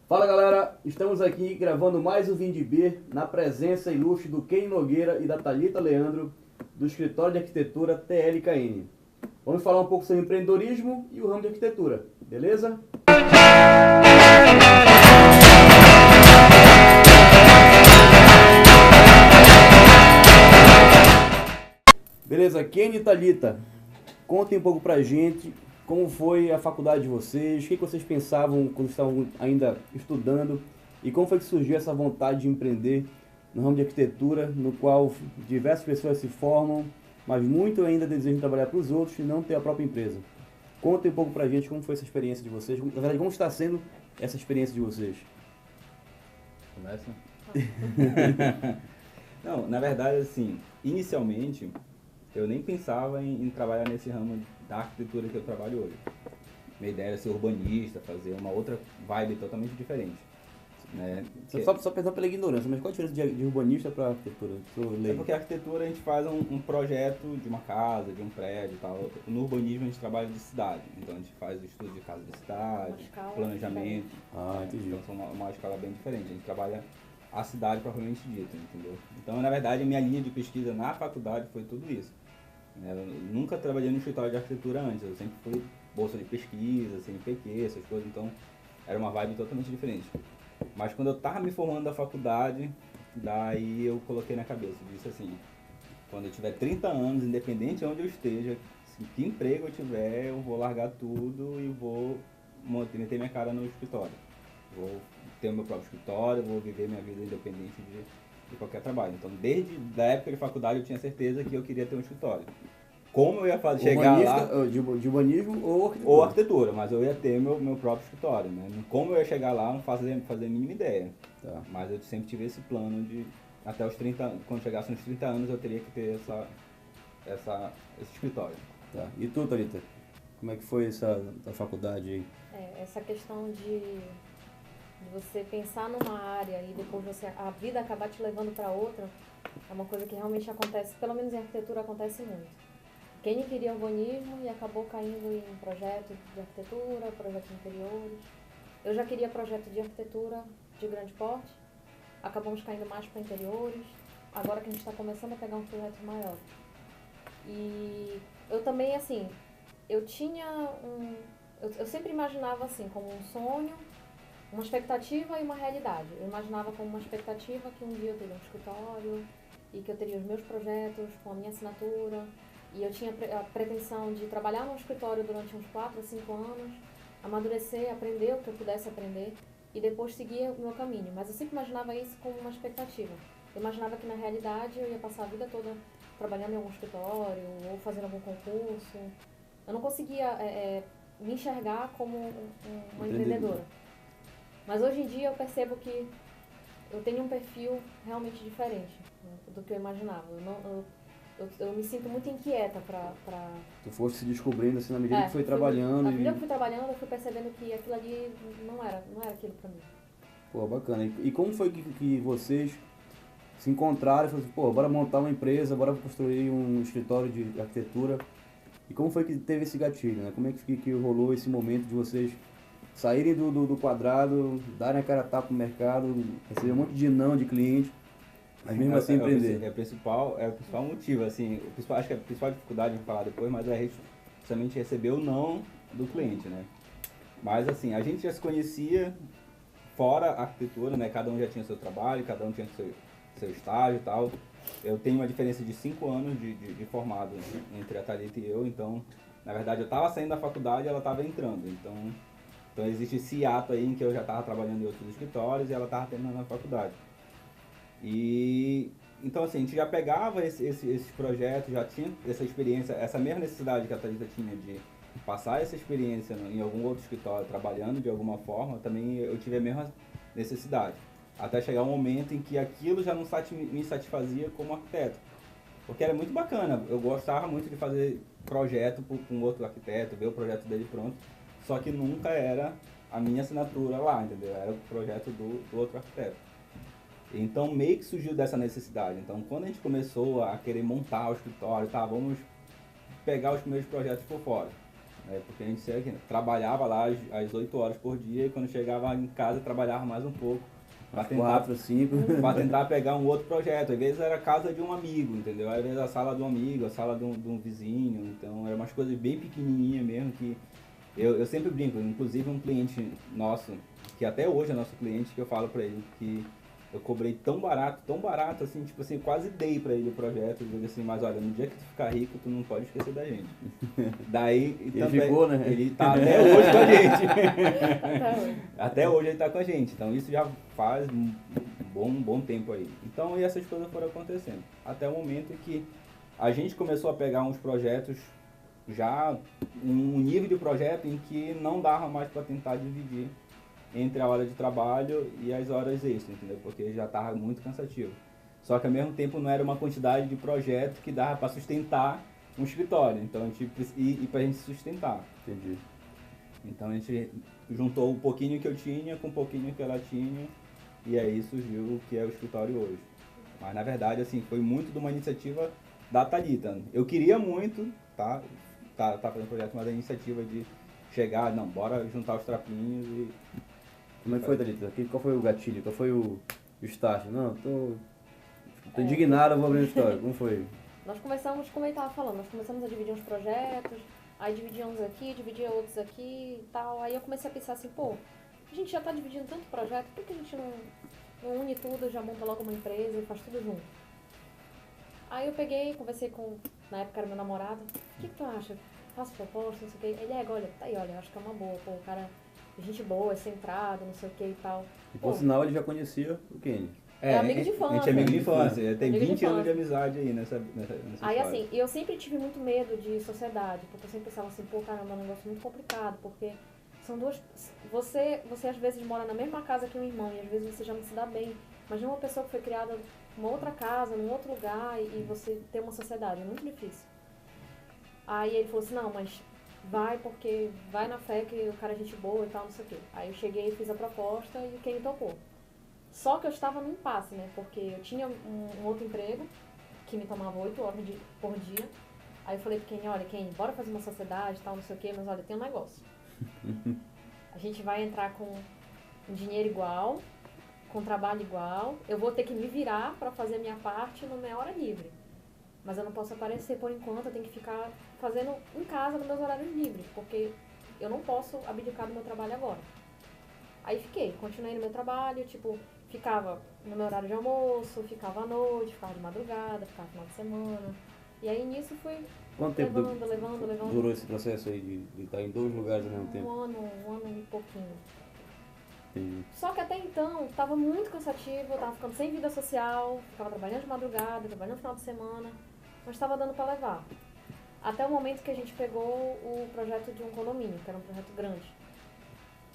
Fala galera, estamos aqui gravando mais um Vinde Beer na presença ilustre do Kenny Nogueira e da Thalita Leandro do escritório de arquitetura TLKN. Vamos falar um pouco sobre empreendedorismo e o ramo de arquitetura, beleza? Beleza, Kenny e Thalita, contem um pouco pra gente como foi a faculdade de vocês, o que vocês pensavam quando estavam ainda estudando e como foi que surgiu essa vontade de empreender no ramo de arquitetura, no qual diversas pessoas se formam, mas muito ainda desejam trabalhar para os outros e não ter a própria empresa. Contem um pouco pra gente como foi essa experiência de vocês, na verdade, como está sendo essa experiência de vocês. Começa? Não, na verdade, assim, inicialmente, eu nem pensava em trabalhar nesse ramo da arquitetura que eu trabalho hoje. Minha ideia era ser urbanista, fazer uma outra vibe totalmente diferente. Né? Só perdão pela ignorância, mas qual a diferença de urbanista para arquitetura? É porque a arquitetura a gente faz um projeto de uma casa, de um prédio e tal. No urbanismo a gente trabalha de cidade, então a gente faz o estudo de casa de cidade, planejamento. Entendi. Então são uma escala bem diferente. A gente trabalha a cidade propriamente dita, entendeu? Então, na verdade, a minha linha de pesquisa na faculdade foi tudo isso. Eu nunca trabalhei no escritório de arquitetura antes, eu sempre fui bolsa de pesquisa, CNPq, essas coisas, então era uma vibe totalmente diferente. Mas quando eu estava me formando da faculdade, daí eu coloquei na cabeça, disse assim, quando eu tiver 30 anos, independente de onde eu esteja, que emprego eu tiver, eu vou largar tudo e vou meter minha cara no escritório. Vou ter o meu próprio escritório, vou viver minha vida independente de qualquer trabalho. Então, desde a época de faculdade, eu tinha certeza que eu queria ter um escritório. Como eu ia chegar lá... De urbanismo ou arquitetura? Ou arquitetura, mas eu ia ter meu próprio escritório, né? Como eu ia chegar lá, não fazia a mínima ideia. Tá. Mas eu sempre tive esse plano de, até os 30, quando chegasse nos 30 anos, eu teria que ter esse escritório. Tá. E tu, Thalita? Como é que foi essa faculdade aí? Essa questão de você pensar numa área e depois a vida acabar te levando para outra, é uma coisa que realmente acontece, pelo menos em arquitetura acontece muito. Quem queria urbanismo e acabou caindo em projeto de arquitetura, projetos interiores. Eu já queria projeto de arquitetura de grande porte, acabamos caindo mais para interiores, agora que a gente está começando a pegar um projeto maior. E eu também, assim, eu sempre imaginava assim, como um sonho, uma expectativa e uma realidade. Eu imaginava como uma expectativa que um dia eu teria um escritório e que eu teria os meus projetos com a minha assinatura. E eu tinha a pretensão de trabalhar num escritório durante uns 4 ou 5 anos, amadurecer, aprender o que eu pudesse aprender e depois seguir o meu caminho. Mas eu sempre imaginava isso como uma expectativa. Eu imaginava que na realidade eu ia passar a vida toda trabalhando em algum escritório ou fazendo algum concurso. Eu não conseguia me enxergar como uma empreendedora. Mas hoje em dia eu percebo que eu tenho um perfil realmente diferente, né, do que eu imaginava. Eu me sinto muito inquieta pra... Tu foste se descobrindo assim na medida que foi trabalhando. Na medida que eu fui trabalhando, eu fui percebendo que aquilo ali não era aquilo pra mim. Pô, bacana. E como foi que vocês se encontraram e falaram assim, pô, bora montar uma empresa, bora construir um escritório de arquitetura? E como foi que teve esse gatilho, né? Como é que rolou esse momento de vocês saírem do quadrado, darem a cara a tapa no mercado, receber um monte de não de cliente, mas mesmo assim empreender? É o principal motivo, assim, acho que a principal dificuldade de falar depois, mas é justamente receber o não do cliente, né? Mas assim, a gente já se conhecia fora a arquitetura, né? Cada um já tinha seu trabalho, cada um tinha seu estágio e tal. Eu tenho uma diferença de 5 anos de formado entre a Thalita e eu, então, na verdade, eu estava saindo da faculdade e ela estava entrando, então existe esse ato aí em que eu já estava trabalhando em outros escritórios e ela estava terminando a faculdade. E então assim, a gente já pegava esses projetos, já tinha essa experiência, essa mesma necessidade que a Thalita tinha de passar essa experiência em algum outro escritório, trabalhando de alguma forma, também eu tive a mesma necessidade. Até chegar um momento em que aquilo já não me satisfazia como arquiteto. Porque era muito bacana, eu gostava muito de fazer projeto com outro arquiteto, ver o projeto dele pronto, só que nunca era a minha assinatura lá, entendeu? Era o projeto do outro arquiteto. Então meio que surgiu dessa necessidade. Então quando a gente começou a querer montar o escritório, tá, vamos pegar os primeiros projetos por fora. né? Porque a gente trabalhava lá às 8 horas por dia e quando chegava em casa trabalhava mais um pouco. Para tentar, 4, 5. para tentar pegar um outro projeto. Às vezes era a casa de um amigo, entendeu? Às vezes a sala de um amigo, a sala de um vizinho. Então eram umas coisas bem pequenininhas mesmo que eu sempre brinco. Inclusive um cliente nosso, que até hoje é nosso cliente, que eu falo para ele que eu cobrei tão barato, assim, tipo assim, quase dei pra ele o projeto, eu digo assim, mas olha, no dia que tu ficar rico, tu não pode esquecer da gente. Daí, Ele também, ficou, né? ele tá até hoje com a gente. Até hoje ele tá com a gente, então isso já faz um bom tempo aí. Então, e essas coisas foram acontecendo. Até o momento que a gente começou a pegar uns projetos, já um nível de projeto em que não dava mais para tentar dividir entre a hora de trabalho e as horas extras, entendeu? Porque já estava muito cansativo. Só que ao mesmo tempo não era uma quantidade de projeto que dava para sustentar um escritório, então a gente e para a gente sustentar. Entendi. Então a gente juntou um pouquinho que eu tinha com um pouquinho que ela tinha e aí surgiu o que é o escritório hoje. Mas na verdade assim foi muito de uma iniciativa da Thalita. Eu queria muito, tá fazendo projeto, mas a iniciativa de chegar, não, bora juntar os trapinhos e... Como é que foi, Thalita? Qual foi o gatilho? Qual foi o start? Não, tô indignado, eu vou abrir a história. Como foi? Nós começamos, como ele estava falando, nós começamos a dividir uns projetos, aí dividia uns aqui, dividia outros aqui e tal. Aí eu comecei a pensar assim, pô, a gente já está dividindo tanto projeto, por que a gente não une tudo, já monta logo uma empresa e faz tudo junto? Aí eu peguei, conversei com, na época era meu namorado, o que tu acha? Faço proposta, não sei o que. Ele, olha, tá aí, olha, acho que é uma boa, pô, o cara... gente boa, é centrado, não sei o que e tal. E por sinal ele já conhecia o Kenny. É amigo de infância. A gente é amigo de infância, tem amigo 20 de anos de infância. amizade aí nessa Aí história. assim, eu sempre tive muito medo de sociedade, porque eu sempre pensava assim, pô, caramba, é um negócio muito complicado, porque são duas... Você às vezes mora na mesma casa que um irmão, e às vezes você já não se dá bem. Imagina uma pessoa que foi criada numa outra casa, num outro lugar, e você ter uma sociedade, é muito difícil. Aí ele falou assim, não, mas... vai porque vai na fé que o cara é gente boa e tal, não sei o quê. Aí eu cheguei e fiz a proposta e o Kenny topou. Só que eu estava num impasse, né? Porque eu tinha um outro emprego que me tomava 8 horas por dia. Aí eu falei pro Kenny, olha, Kenny, bora fazer uma sociedade e tal, não sei o quê, mas olha, tem um negócio. A gente vai entrar com um dinheiro igual, com trabalho igual. Eu vou ter que me virar para fazer a minha parte na minha hora livre. Mas eu não posso aparecer por enquanto, eu tenho que ficar fazendo em casa nos meus horários livres, porque eu não posso abdicar do meu trabalho agora. Aí continuei no meu trabalho, tipo, ficava no meu horário de almoço, ficava à noite, ficava de madrugada, ficava no final de semana. E aí nisso fui Quanto tempo levando. durou esse processo aí de estar em 2 lugares ao mesmo tempo? Um ano e pouquinho. Entendi. Só que até então estava muito cansativo, eu tava ficando sem vida social, ficava trabalhando de madrugada, trabalhando no final de semana, mas estava dando para levar. Até o momento que a gente pegou o projeto de um condomínio, que era um projeto grande.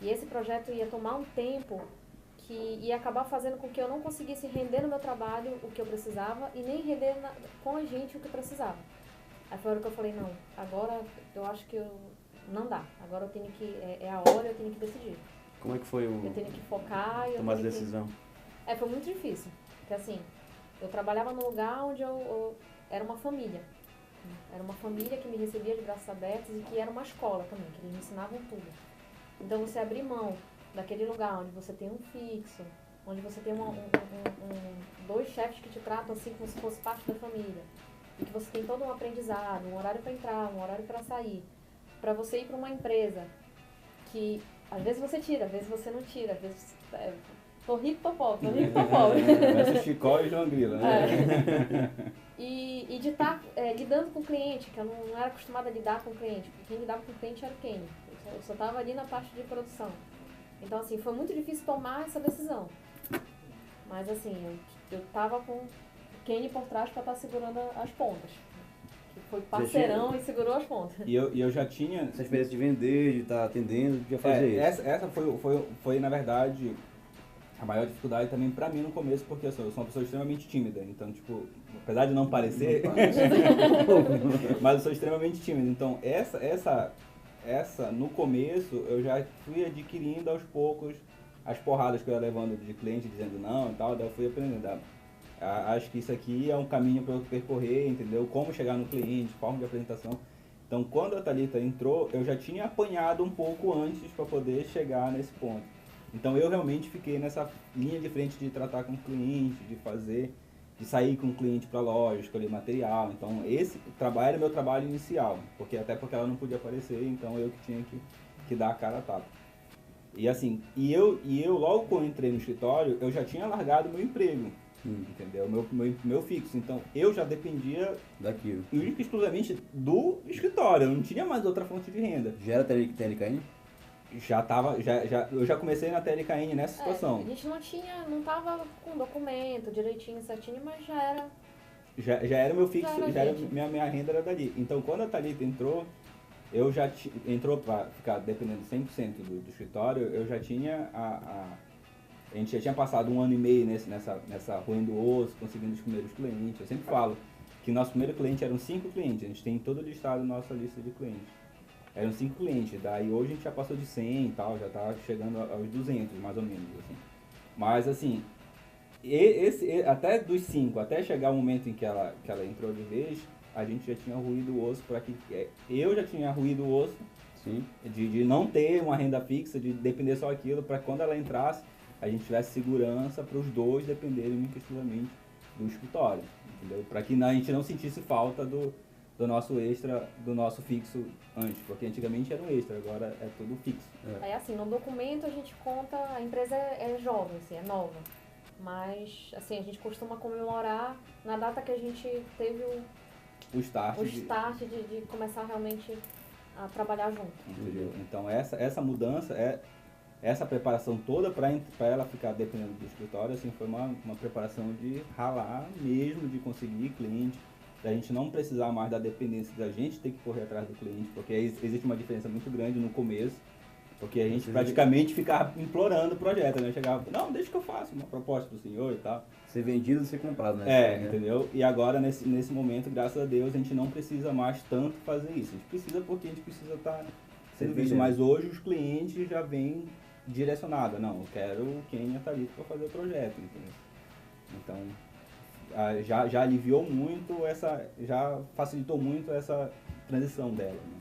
E esse projeto ia tomar um tempo que ia acabar fazendo com que eu não conseguisse render no meu trabalho o que eu precisava e nem render com a gente o que eu precisava. Aí foi a hora que eu falei, não, agora eu acho que não dá. Agora eu tenho que, é a hora, eu tenho que decidir. Como é que foi Eu tenho que focar e tomar essa decisão? Foi muito difícil. Porque assim, eu trabalhava num lugar onde eu era uma família. Era uma família que me recebia de braços abertos e que era uma escola também, que eles me ensinavam tudo. Então você abrir mão daquele lugar onde você tem um fixo, onde você tem dois chefes que te tratam assim como se fosse parte da família, e que você tem todo um aprendizado, um horário para entrar, um horário para sair, para você ir para uma empresa que às vezes você tira, às vezes você não tira, às vezes tô rico, tô pobre, tô rico, tô pobre. Parece Chicó e João Grilo, né? E de estar lidando com o cliente, que eu não era acostumada a lidar com o cliente, porque quem lidava com o cliente era o Kenny. Eu só estava ali na parte de produção. Então, assim, foi muito difícil tomar essa decisão. Mas, assim, eu tava com o Kenny por trás para estar segurando as pontas. Que foi parceirão e segurou as pontas. E eu já tinha... Essa experiência de vender, de estar atendendo, de fazer isso. Essa foi, na verdade, a maior dificuldade também pra mim no começo, porque eu sou uma pessoa extremamente tímida. Então, tipo, apesar de não parecer, mas eu sou extremamente tímido. Então, essa no começo, eu já fui adquirindo aos poucos as porradas que eu ia levando de cliente dizendo não e tal, daí eu fui aprendendo. Acho que isso aqui é um caminho para eu percorrer, entendeu? Como chegar no cliente, forma de apresentação. Então, quando a Thalita entrou, eu já tinha apanhado um pouco antes para poder chegar nesse ponto. Então, eu realmente fiquei nessa linha de frente de tratar com o cliente, de sair com o cliente para a loja, escolher material. Então, esse trabalho era meu trabalho inicial, porque ela não podia aparecer, então eu que tinha que dar a cara a tapa. E assim, eu logo quando entrei no escritório, eu já tinha largado meu emprego, entendeu? Meu fixo. Então, eu já dependia Daquilo. única e exclusivamente do escritório, eu não tinha mais outra fonte de renda. Já era TLKN? Eu já comecei na TLKN nessa situação. A gente não tava com documento direitinho, certinho, mas já era. Já era meu fixo, Já era minha renda era dali. Então, quando a Thalita entrou, entrou para ficar dependendo 100% do escritório, eu já tinha a gente já tinha passado 1 ano e meio nessa roendo o osso, conseguindo os primeiros clientes. Eu sempre falo que nosso primeiro cliente eram 5 clientes, a gente tem todo listado nossa lista de clientes. Eram 5 clientes, daí hoje a gente já passou de 100 e tal, já tá chegando aos 200 mais ou menos, assim. Mas assim, até dos 5, até chegar o momento em que ela entrou de vez, a gente já tinha ruído o osso eu já tinha ruído o osso. Sim. De não ter uma renda fixa, de depender só aquilo, para quando ela entrasse, a gente tivesse segurança para os dois dependerem exclusivamente do escritório, entendeu? Para que a gente não sentisse falta do nosso extra, do nosso fixo antes, porque antigamente era um extra, agora é tudo fixo. Aí assim, no documento a gente conta, a empresa é jovem, assim, é nova. Mas, assim, a gente costuma comemorar na data que a gente teve O start de começar realmente a trabalhar junto. Entendeu? Então essa mudança, essa preparação toda para ela ficar dependendo do escritório, assim, foi uma preparação de ralar mesmo, de conseguir cliente, da gente não precisar mais da dependência da gente ter que correr atrás do cliente, porque existe uma diferença muito grande no começo, porque a gente praticamente ficava implorando o projeto, né? Chegava, não, deixa que eu faça uma proposta pro senhor e tal. Ser vendido e ser comprado, né? Entendeu? E agora, nesse momento, graças a Deus, a gente não precisa mais tanto fazer isso. A gente precisa porque a gente precisa estar sendo visto. Mas hoje os clientes já vêm direcionados. Não, eu quero quem está ali para fazer o projeto, entendeu? Então, já aliviou muito já facilitou muito essa transição dela, né?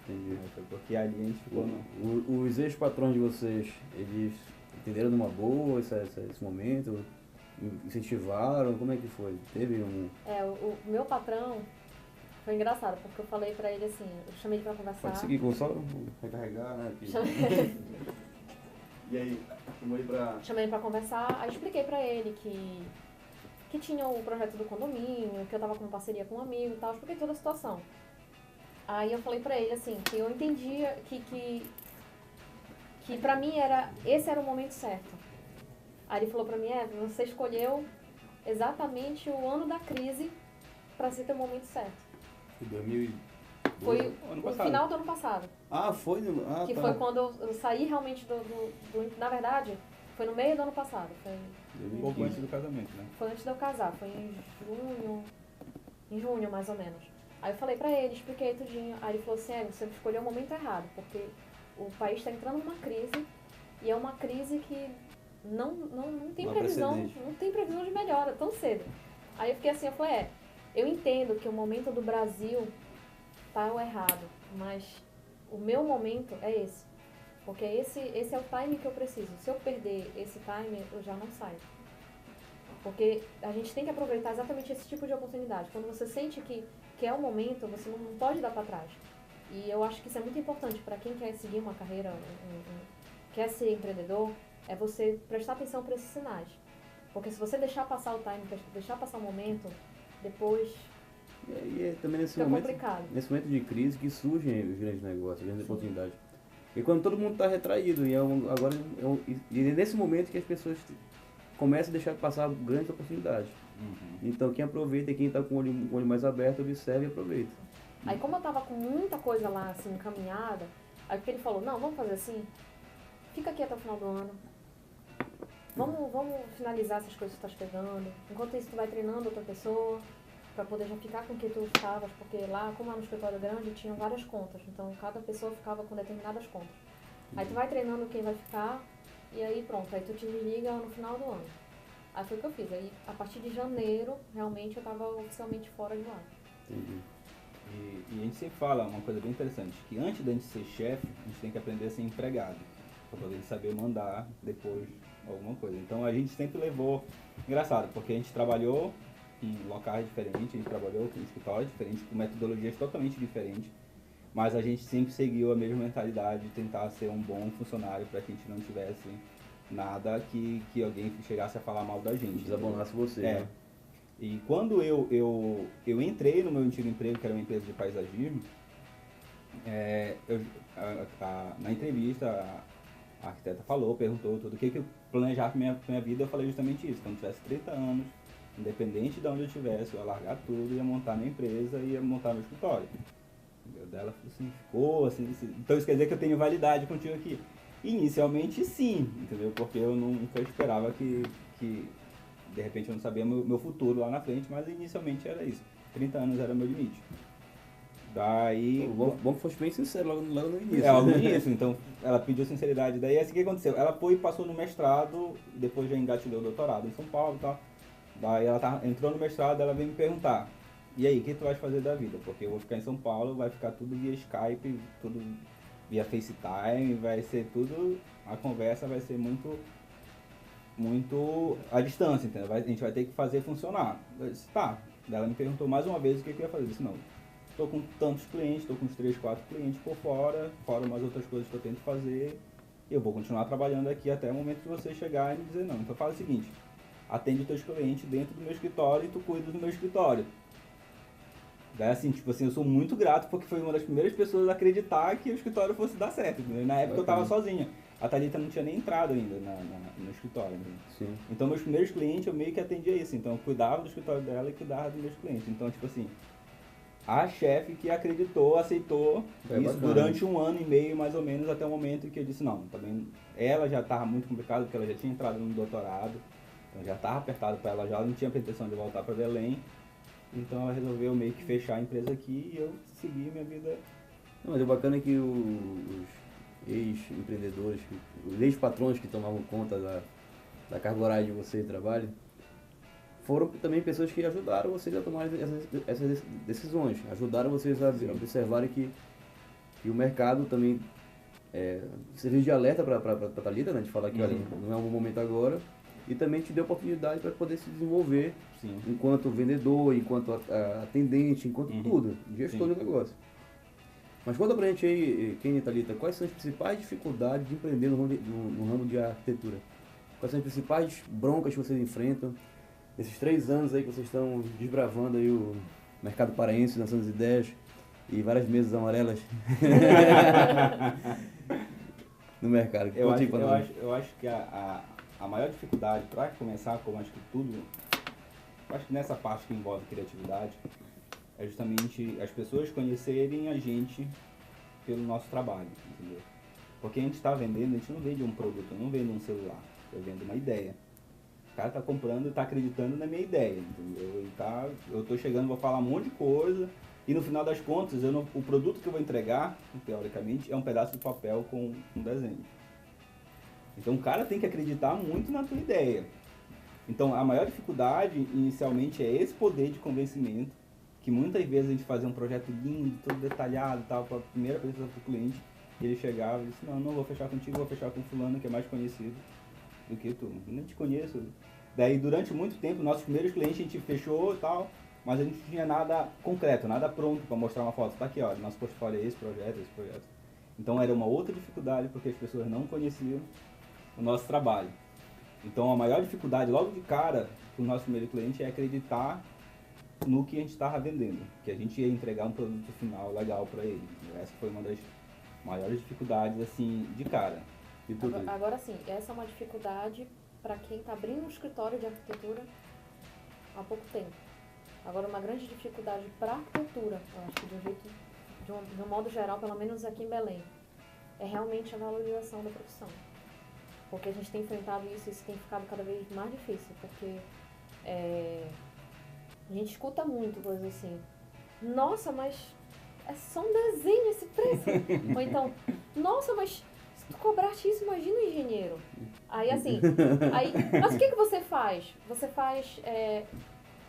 Entendi. Porque ali a gente ficou... Os ex-patrões de vocês, eles entenderam numa boa esse momento? Incentivaram? Como é que foi? Teve um... O meu patrão foi engraçado, porque eu falei pra ele assim, eu chamei ele pra conversar. Pode seguir, só recarregar, né? E aí, chamei ele pra conversar, aí expliquei pra ele que tinha o projeto do condomínio, que eu tava com parceria com um amigo e tal, expliquei toda a situação. Aí eu falei pra ele assim, que eu entendia que pra mim esse era o momento certo. Aí ele falou pra mim, você escolheu exatamente o ano da crise pra ser teu momento certo. Foi 2012? Foi o final do ano passado. Foi? Que foi quando eu saí realmente na verdade, foi no meio do ano passado. Foi um pouco antes do casamento, né? Foi antes de eu casar, foi em junho mais ou menos. Aí eu falei pra ele, expliquei tudinho. Aí ele falou assim, você escolheu o momento errado, porque o país está entrando numa crise, e é uma crise que não tem previsão, não tem previsão de melhora tão cedo. Aí eu fiquei assim, eu falei, eu entendo que o momento do Brasil tá errado, mas o meu momento é esse. Porque esse é o time que eu preciso. Se eu perder esse time, eu já não saio. Porque a gente tem que aproveitar exatamente esse tipo de oportunidade. Quando você sente que é o momento, você não pode dar para trás. E eu acho que isso é muito importante para quem quer seguir uma carreira, quer ser empreendedor, é você prestar atenção para esses sinais. Porque se você deixar passar o time, deixar passar o momento, depois é também nesse fica momento, complicado. Nesse momento de crise que surgem os grandes negócios, as grandes oportunidades. E quando todo mundo está retraído, e é nesse momento que as pessoas começam a deixar passar grandes oportunidades. Então quem aproveita e quem está com o olho mais aberto, observa e aproveita. Aí como eu tava com muita coisa lá assim encaminhada, aí ele falou, não, vamos fazer assim, fica aqui até o final do ano, vamos finalizar essas coisas que tu estás pegando, enquanto isso tu vai treinando outra pessoa, para poder já ficar com quem tu estavas, porque lá, como era um escritório grande, tinham várias contas, então cada pessoa ficava com determinadas contas. Aí tu vai treinando quem vai ficar, e aí pronto, aí tu te desliga no final do ano. Aí foi o que eu fiz, aí a partir de janeiro, realmente eu estava oficialmente fora de lá. Entendi. E a gente sempre fala uma coisa bem interessante, que antes da gente ser chefe, a gente tem que aprender a ser empregado, para poder saber mandar depois alguma coisa. Então a gente sempre levou, engraçado, porque a gente trabalhou em locais diferentes, a gente trabalhou em escritórios diferentes, com metodologias totalmente diferentes, mas a gente sempre seguiu a mesma mentalidade de tentar ser um bom funcionário para que a gente não tivesse nada que alguém chegasse a falar mal da gente. Desabonasse você, né? E quando eu entrei no meu antigo emprego, que era uma empresa de paisagismo, na entrevista a arquiteta perguntou tudo o que eu planejava para minha vida. Eu falei justamente isso: quando eu tivesse 30 anos, independente de onde eu estivesse, eu ia largar tudo, ia montar minha empresa e ia montar meu escritório. Ela ficou assim, então isso quer dizer que eu tenho validade contigo aqui. Inicialmente sim, entendeu? Porque eu nunca esperava que de repente eu não sabia meu futuro lá na frente, mas inicialmente era isso. 30 anos era meu limite. Daí... Bom que fosse bem sincero logo no início. Logo no início, então ela pediu sinceridade. Daí assim, o que aconteceu? Ela foi e passou no mestrado, depois já engatilhou o doutorado em São Paulo e tal. Daí ela entrou no mestrado, ela veio me perguntar: e aí, o que tu vai fazer da vida? Porque eu vou ficar em São Paulo, vai ficar tudo via Skype, tudo via FaceTime, vai ser tudo... A conversa vai ser muito à distância, entendeu? A gente vai ter que fazer funcionar. Eu disse, tá. Daí ela me perguntou mais uma vez o que eu ia fazer. Eu disse, não, estou com tantos clientes, estou com uns 3, 4 clientes por fora umas outras coisas que eu tento fazer, e eu vou continuar trabalhando aqui até o momento que você chegar e me dizer não. Então faz o seguinte: atende os teus clientes dentro do meu escritório e tu cuida do meu escritório. Daí assim, tipo assim, eu sou muito grato porque foi uma das primeiras pessoas a acreditar que o escritório fosse dar certo, entendeu? Na época eu tava sozinha. A Thalita não tinha nem entrado ainda no escritório. Né? Sim. Então meus primeiros clientes eu meio que atendia isso. Então eu cuidava do escritório dela e cuidava dos meus clientes. Então, tipo assim, a chefe que aceitou isso durante 1 ano e meio, mais ou menos, até o momento em que eu disse, não, também ela já estava muito complicado, porque ela já tinha entrado no doutorado, então já estava apertado para ela, já não tinha pretensão de voltar para Belém. Então ela resolveu meio que fechar a empresa aqui e eu segui minha vida. Não, mas o bacana é que os ex-empreendedores, os ex-patrões que tomavam conta da carga horária de você de trabalho, foram também pessoas que ajudaram vocês a tomar essas decisões, ajudaram vocês a observarem que o mercado também serviu de alerta para a Thalita, né, de falar que olha, não é um bom momento agora, e também te deu oportunidade para poder se desenvolver. Sim. Enquanto vendedor, enquanto atendente, enquanto tudo, gestor do negócio. Mas conta pra gente aí, Kenny e Thalita, quais são as principais dificuldades de empreender no ramo de arquitetura? Quais são as principais broncas que vocês enfrentam? Esses 3 anos aí que vocês estão desbravando aí o mercado paraense, lançando as ideias e várias mesas amarelas no mercado. Eu acho que a maior dificuldade para começar, como acho que tudo, acho que nessa parte que envolve criatividade, é justamente as pessoas conhecerem a gente pelo nosso trabalho, entendeu? Porque a gente está vendendo, a gente não vende um produto, eu não vendo um celular, eu vendo uma ideia. O cara está comprando e está acreditando na minha ideia, entendeu? Eu estou chegando, vou falar um monte de coisa, e no final das contas, o produto que eu vou entregar, teoricamente, é um pedaço de papel com um desenho. Então o cara tem que acreditar muito na tua ideia. Então a maior dificuldade inicialmente é esse poder de convencimento, que muitas vezes a gente fazia um projeto lindo, todo detalhado, tal, para a primeira apresentação para o cliente, e ele chegava e disse, não vou fechar contigo, vou fechar com fulano que é mais conhecido do que tu. Eu nem te conheço. Daí durante muito tempo, nossos primeiros clientes a gente fechou e tal, mas a gente não tinha nada concreto, nada pronto para mostrar uma foto. Tá aqui, ó, nosso portfólio é esse projeto. Então era uma outra dificuldade, porque as pessoas não conheciam o nosso trabalho. Então a maior dificuldade logo de cara para o nosso primeiro cliente é acreditar no que a gente estava vendendo, que a gente ia entregar um produto final legal para ele. Essa foi uma das maiores dificuldades assim de cara. Agora sim, essa é uma dificuldade para quem está abrindo um escritório de arquitetura há pouco tempo. Agora uma grande dificuldade para a arquitetura, eu acho que de um modo geral, pelo menos aqui em Belém, é realmente a valorização da profissão. Porque a gente tem enfrentado isso e isso tem ficado cada vez mais difícil, porque a gente escuta muito coisas assim, nossa, mas é só um desenho esse preço. Ou então, nossa, mas se tu cobraste isso, imagina o engenheiro. Aí assim, mas o que você faz?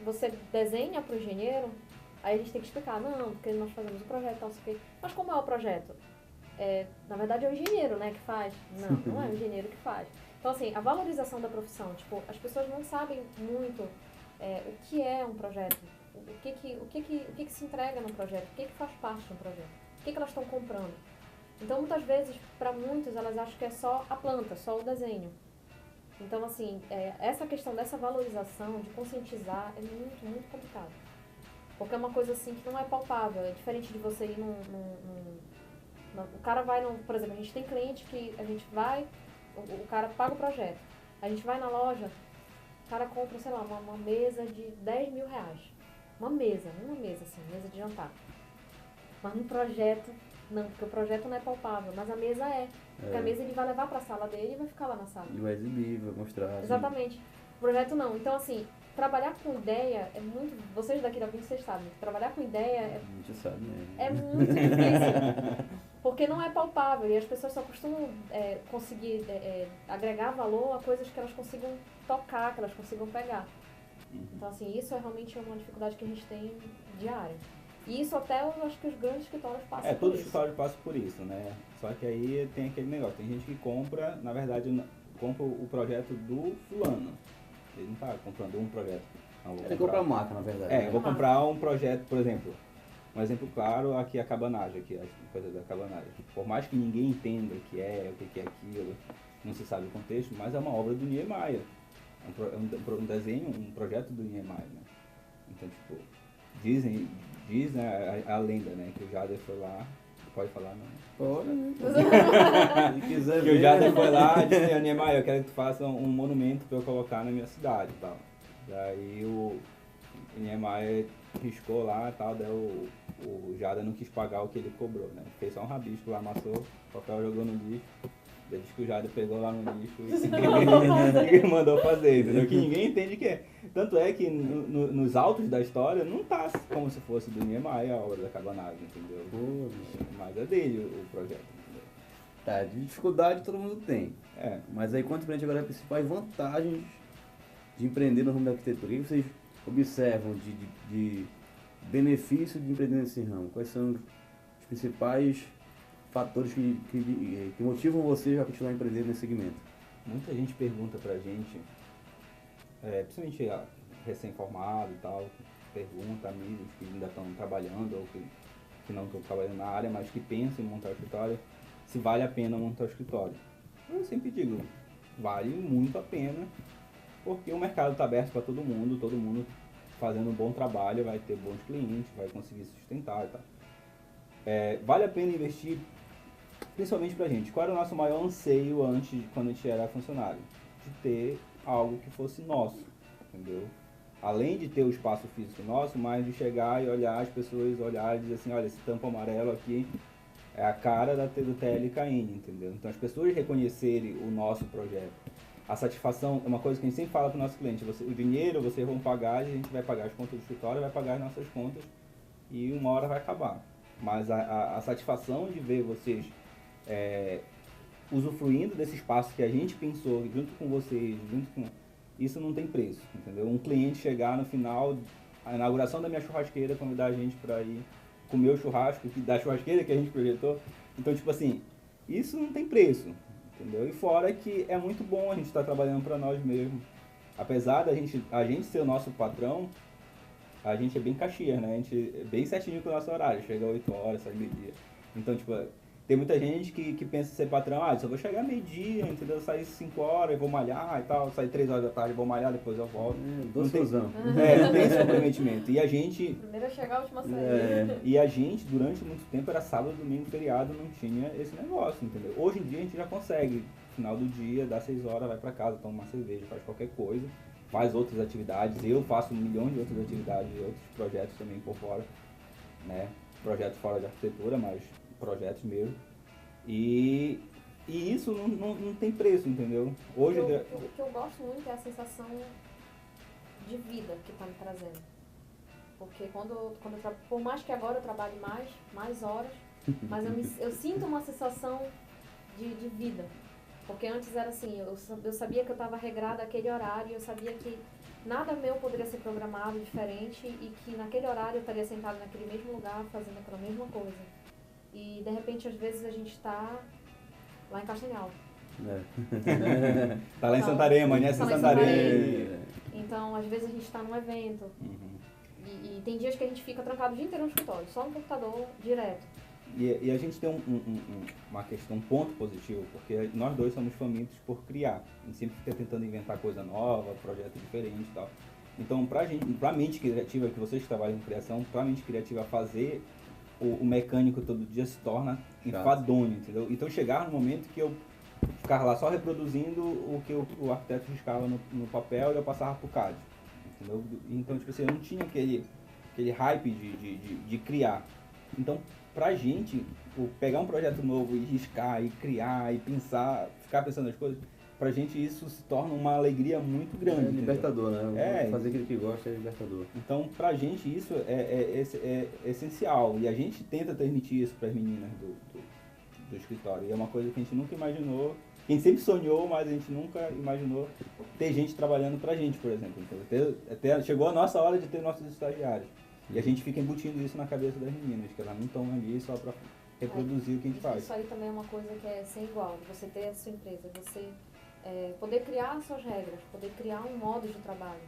Você desenha para o engenheiro, Aí a gente tem que explicar, não, porque nós fazemos o projeto, tal, sei o quê. Mas como é o projeto? Na verdade é o engenheiro, né, que faz. Não é o engenheiro que faz. Então, assim, a valorização da profissão, tipo, as pessoas não sabem muito o que é um projeto, o que se entrega no projeto, o que faz parte do projeto, o que elas estão comprando. Então, muitas vezes, para muitos, elas acham que é só a planta, só o desenho. Então, assim, essa questão dessa valorização, de conscientizar, é muito, muito complicado. Porque é uma coisa, assim, que não é palpável. É diferente de você ir o cara vai, por exemplo, a gente tem cliente que a gente vai, o cara paga o projeto. A gente vai na loja, o cara compra, sei lá, uma mesa de 10 mil reais. Uma mesa assim, mesa de jantar. Mas no projeto, não, porque o projeto não é palpável, mas a mesa é. Porque a mesa ele vai levar para a sala dele e vai ficar lá na sala. E vai exibir, vai mostrar. Exatamente. O projeto não. Então, assim, trabalhar com ideia é muito... Vocês daqui da Vinci, vocês sabem. Trabalhar com ideia A gente sabe, né? é muito difícil. Porque não é palpável. E as pessoas só costumam conseguir agregar valor a coisas que elas consigam tocar, que elas consigam pegar. Então, assim, isso é realmente uma dificuldade que a gente tem diária. E isso até eu acho que os grandes escritórios passam por isso. Todos os escritórios passam por isso, né? Só que aí tem aquele negócio, tem gente que compra, na verdade, compra o projeto do fulano. Ele não está comprando um projeto. Não, Ele compra a marca, na verdade. eu vou comprar um projeto, por exemplo, um exemplo claro, aqui a cabanagem, aqui, a coisa da cabanagem. Por mais que ninguém entenda o que é aquilo, não se sabe o contexto, mas é uma obra do Niemeyer. Um desenho, um projeto do Niemeyer, né? Então, tipo, diz, né, a lenda, né, que o Jader foi lá, pode falar, não? Pode, né? Se quiser Que ver. o Jader foi lá e disse, Niemeyer, eu quero que tu faça um monumento para eu colocar na minha cidade e tal. Daí o Niemeyer riscou lá e tal, daí o Jader não quis pagar o que ele cobrou, né? Fez só um rabisco lá, amassou, o papel jogou no lixo. Daí disse que o Jader pegou lá no lixo e mandou fazer, entendeu? Que ninguém entende o que é. Tanto é que nos autos da história não tá como se fosse do Niemeyer a obra da cabanagem, entendeu? Pô, Mas é dele o projeto, entendeu? tá, de dificuldade todo mundo tem. É. Mas aí conta pra gente agora as principais vantagens de empreender no ramo da arquitetura. O que vocês observam de benefício de empreender nesse ramo? Quais são os principais fatores que motivam vocês a continuar empreendendo nesse segmento? Muita gente pergunta pra gente, principalmente recém-formado e tal, pergunta, amigos que ainda estão trabalhando ou que não estão trabalhando na área, mas que pensam em montar o escritório, se vale a pena montar o escritório. Eu sempre digo, vale muito a pena, porque o mercado está aberto para todo mundo fazendo um bom trabalho, vai ter bons clientes, vai conseguir sustentar e tal. Vale a pena investir, principalmente pra gente. Qual era o nosso maior anseio antes, quando a gente era funcionário? De ter algo que fosse nosso, entendeu? Além de ter o espaço físico nosso, mas de chegar e olhar as pessoas, olhar e dizer assim, olha, esse tampo amarelo aqui é a cara do TLKN, entendeu? Então as pessoas reconhecerem o nosso projeto. A satisfação é uma coisa que a gente sempre fala para o nosso cliente, o dinheiro vocês vão pagar, a gente vai pagar as contas do escritório, vai pagar as nossas contas e uma hora vai acabar. Mas a satisfação de ver vocês usufruindo desse espaço que a gente pensou junto com vocês, isso não tem preço, entendeu? Um cliente chegar no final, a inauguração da minha churrasqueira, convidar a gente para ir comer o churrasco da churrasqueira que a gente projetou. Então, tipo assim, isso não tem preço, entendeu? E fora que é muito bom a gente estar trabalhando para nós mesmos. Apesar da gente ser o nosso patrão, a gente é bem caxias, né? A gente é bem certinho com o nosso horário, chega às 8 horas, sai meio-dia. Então, tipo, tem muita gente que pensa em ser patrão, só vou chegar meio-dia, entendeu? Sair 5 horas, vou malhar e tal, sair 3 horas da tarde, vou malhar, depois eu volto. Não tem não tem esse comprometimento. E a gente... Primeiro a chegar, a última a sair. E a gente, durante muito tempo, era sábado, domingo, feriado, não tinha esse negócio, entendeu? Hoje em dia a gente já consegue, no final do dia, dá 6 horas, vai pra casa, toma uma cerveja, faz qualquer coisa, faz outras atividades. Eu faço 1 milhão de outras atividades e outros projetos também por fora, né? Projetos fora de arquitetura, mas projetos mesmo. E isso não tem preço, entendeu? Hoje O que eu gosto muito é a sensação de vida que está me trazendo. Porque por mais que agora eu trabalhe mais horas, mas eu sinto uma sensação de vida. Porque antes era assim, eu sabia que eu estava regrada àquele horário, eu sabia que nada meu poderia ser programado diferente e que naquele horário eu estaria sentado naquele mesmo lugar fazendo aquela mesma coisa. E de repente, às vezes, a gente está lá em Castanhal. Tá lá em Santarém, amanhã é Tá lá em Santarém. Então, às vezes a gente está num evento. Uhum. E tem dias que a gente fica trancado o dia inteiro no escritório, só no computador, direto. E a gente tem uma questão, um ponto positivo, porque nós dois somos famintos por criar. A gente sempre fica tentando inventar coisa nova, projeto diferente e tal. Então, pra mente criativa, que vocês que trabalham em criação, pra mente criativa fazer o mecânico todo dia se torna enfadonho, entendeu? Então, chegar no momento que eu ficava lá só reproduzindo o que o arquiteto riscava no papel e eu passava pro CAD, entendeu? Então, tipo assim, eu não tinha aquele hype de criar. Então, pra gente, pegar um projeto novo e riscar, e criar, e pensar, ficar pensando nas coisas, pra gente isso se torna uma alegria muito grande. É libertador, né? É. Fazer aquilo que gosta é libertador. Então, pra gente isso é essencial. E a gente tenta transmitir isso pras meninas do escritório. E é uma coisa que a gente nunca imaginou. A gente sempre sonhou, mas a gente nunca imaginou ter gente trabalhando pra gente, por exemplo. Então, até chegou a nossa hora de ter nossos estagiários. E a gente fica embutindo isso na cabeça das meninas, que elas não estão ali só para reproduzir o que a gente faz. Isso aí também é uma coisa que é sem igual, de você ter a sua empresa, você poder criar as suas regras, poder criar um modo de trabalho,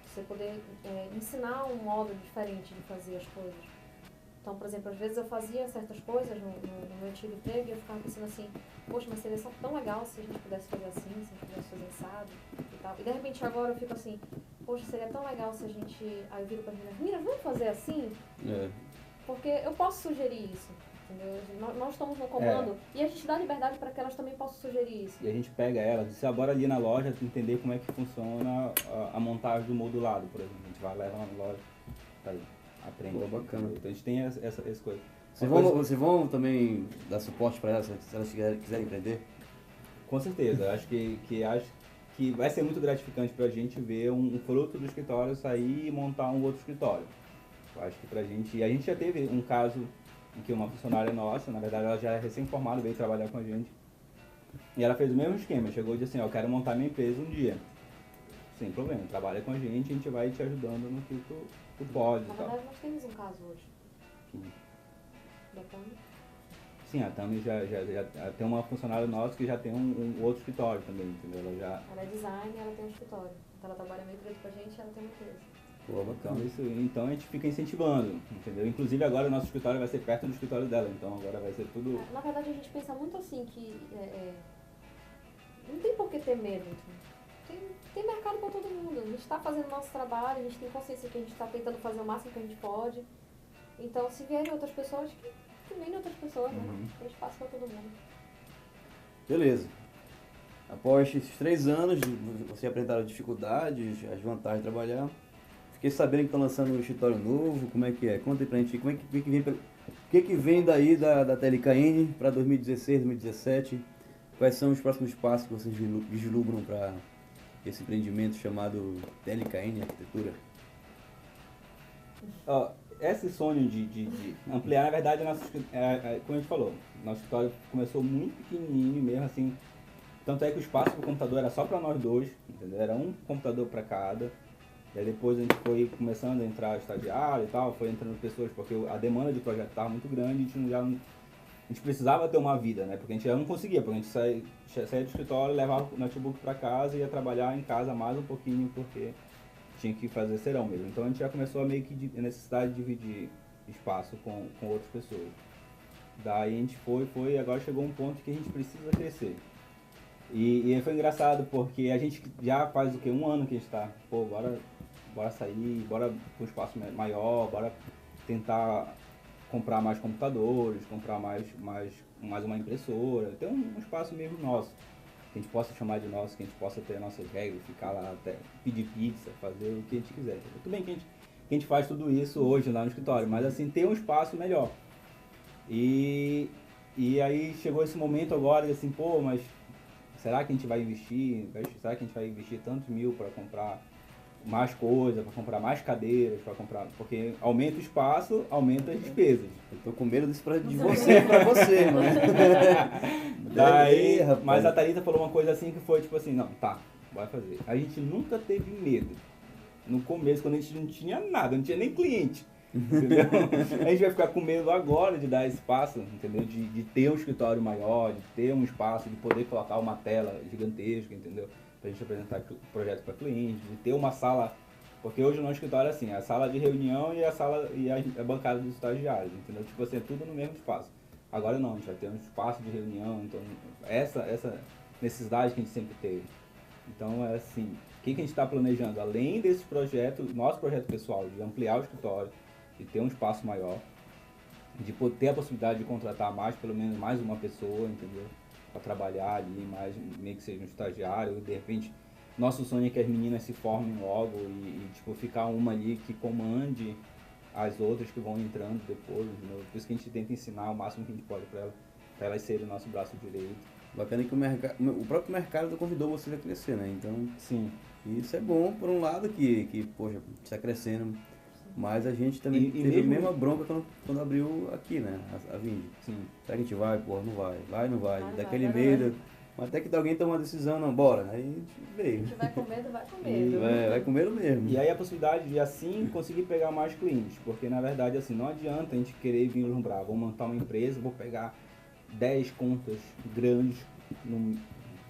você poder ensinar um modo diferente de fazer as coisas. Então, por exemplo, às vezes eu fazia certas coisas no meu antigo emprego e eu ficava pensando assim, poxa, mas seria só tão legal se a gente pudesse fazer assim, se a gente pudesse fazer assado e tal. E de repente agora eu fico assim, poxa, seria tão legal se a gente... Aí eu viro para as meninas, vamos fazer assim? Porque eu posso sugerir isso, entendeu? Nós estamos no comando e a gente dá liberdade para que elas também possam sugerir isso. E a gente pega elas, disse, bora ali na loja entender como é que funciona a montagem do modulado, por exemplo. A gente vai, leva na loja, tá aí, aprende. Pô, bacana. Então a gente tem essa coisa. Vocês vão também dar suporte para elas se elas quiserem empreender? Com certeza, acho que vai ser muito gratificante pra gente ver um fruto do escritório sair e montar um outro escritório. Eu acho que pra gente... E a gente já teve um caso em que uma funcionária nossa, na verdade ela já é recém-formada, veio trabalhar com a gente. E ela fez o mesmo esquema, chegou e disse assim, eu quero montar minha empresa um dia. Sem problema, trabalha com a gente vai te ajudando no que tu pode. Na verdade, nós temos um caso hoje. Da Tami. Sim, a Tami já tem uma funcionária nossa que já tem um outro escritório também, entendeu? Ela é design e ela tem um escritório. Então ela trabalha meio direito com a gente e ela tem uma empresa. Pô, bacana. Então a gente fica incentivando, entendeu? Inclusive agora o nosso escritório vai ser perto do escritório dela, então agora vai ser tudo... Na verdade a gente pensa muito assim que não tem por que ter medo. Tem mercado para todo mundo. A gente está fazendo nosso trabalho, a gente tem consciência que a gente está tentando fazer o máximo que a gente pode. Então se vierem outras pessoas, que venham outras pessoas, né? Tem espaço para todo mundo. Beleza. Após esses 3 anos, você apresentar as dificuldades, as vantagens de trabalhar. Fiquei sabendo que estão lançando um escritório novo, como é que é? Conta aí pra gente, o que vem daí da TLKN para 2016, 2017? Quais são os próximos passos que vocês vislumbram para esse empreendimento chamado TLKN Arquitetura? Esse sonho de ampliar, na verdade, como a gente falou, nosso escritório começou muito pequenininho mesmo, assim, tanto é que o espaço do computador era só para nós dois, entendeu? Era um computador para cada. E aí depois a gente foi começando a entrar estagiário e tal, foi entrando pessoas, porque a demanda de projeto estava muito grande, a gente precisava ter uma vida, né? Porque a gente já não conseguia, porque a gente saía do escritório, levava o notebook para casa e ia trabalhar em casa mais um pouquinho, porque tinha que fazer serão mesmo. Então a gente já começou a meio que a necessidade de dividir espaço com outras pessoas. Daí a gente foi, agora chegou um ponto que a gente precisa crescer. E foi engraçado, porque a gente já faz o quê? 1 ano que a gente tá, bora sair, bora para um espaço maior, bora tentar comprar mais computadores, comprar mais uma impressora, ter um espaço mesmo nosso, que a gente possa chamar de nosso, que a gente possa ter nossas regras, ficar lá até pedir pizza, fazer o que a gente quiser. Tudo bem que a gente faz tudo isso hoje lá no escritório, mas assim, ter um espaço melhor. E aí chegou esse momento agora, assim, mas será que a gente vai investir? Será que a gente vai investir tantos mil para comprar mais coisa, para comprar mais cadeiras, para comprar, porque aumenta o espaço, aumenta as despesas. Eu tô com medo desse projeto de você pra você, mano. Daí, rapaz. mas a Thalita falou uma coisa assim que foi tipo assim, não, tá, vai fazer. A gente nunca teve medo. No começo, quando a gente não tinha nada, não tinha nem cliente. Entendeu? A gente vai ficar com medo agora de dar espaço, entendeu? De ter um escritório maior, de ter um espaço, de poder colocar uma tela gigantesca, entendeu? Pra gente apresentar o projeto para cliente, de ter uma sala, porque hoje no escritório é assim, a sala de reunião e a sala e a bancada dos estagiários, entendeu? Tipo assim, é tudo no mesmo espaço. Agora não, a gente vai ter um espaço de reunião, então essa necessidade que a gente sempre teve. Então é assim, o que a gente está planejando? Além desse projeto, nosso projeto pessoal, de ampliar o escritório, de ter um espaço maior, de ter a possibilidade de contratar mais, pelo menos mais uma pessoa, entendeu? Para trabalhar ali, mais, meio que seja um estagiário, de repente, nosso sonho é que as meninas se formem logo tipo, ficar uma ali que comande as outras que vão entrando depois, entendeu? Por isso que a gente tenta ensinar o máximo que a gente pode para elas serem o nosso braço direito. Bacana que o próprio mercado convidou vocês a crescer, né? Então, sim, isso é bom, por um lado, que poxa, está crescendo. Mas a gente também teve mesmo... a mesma bronca quando abriu aqui, né? A Vind. Sim. Será que a gente vai? Porra, não vai. Vai, não vai. Vai, Daquele vai, medo. Mas até que alguém toma uma decisão, não, bora. Aí a gente A veio. gente vai com medo, vai com medo. Vai com medo mesmo. E aí a possibilidade de assim conseguir pegar mais clientes, porque na verdade assim, não adianta a gente querer vislumbrar, vou montar uma empresa, vou pegar 10 contas grandes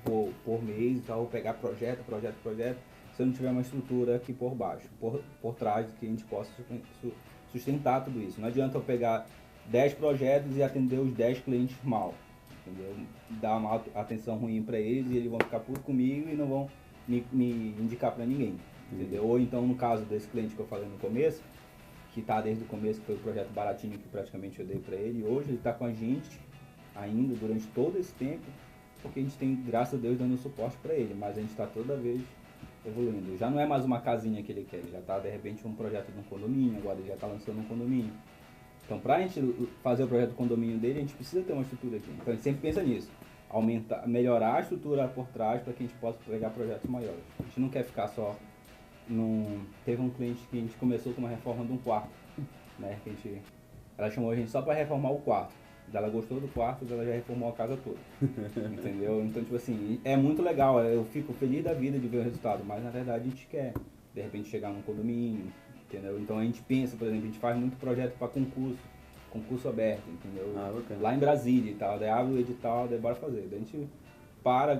por mês, então vou pegar projeto, se eu não tiver uma estrutura aqui por baixo, por trás, que a gente possa sustentar tudo isso. Não adianta eu pegar 10 projetos e atender os 10 clientes mal, entendeu? Dar uma atenção ruim para eles e eles vão ficar putos comigo e não vão me indicar para ninguém, entendeu? Ou então, no caso desse cliente que eu falei no começo, que está desde o começo, que foi o projeto baratinho que praticamente eu dei para ele, hoje ele está com a gente ainda durante todo esse tempo, porque a gente tem, graças a Deus, dando suporte para ele, mas a gente está toda vez evoluindo. Já não é mais uma casinha que ele quer, já está de repente um projeto de um condomínio, agora ele já está lançando um condomínio. Então, para a gente fazer o projeto do condomínio dele, a gente precisa ter uma estrutura aqui. Então, a gente sempre pensa nisso, melhorar a estrutura por trás para que a gente possa pegar projetos maiores. A gente não quer ficar só Teve um cliente que a gente começou com uma reforma de um quarto, né? Ela chamou a gente só para reformar o quarto. Ela gostou do quarto, ela já reformou a casa toda. Entendeu? Então, tipo assim, é muito legal. Eu fico feliz da vida de ver o resultado, mas na verdade a gente quer, de repente, chegar num condomínio, entendeu? Então a gente pensa, por exemplo, a gente faz muito projeto para concurso aberto, entendeu? Lá em Brasília e tal, daí abre o edital, daí bora fazer. Daí a gente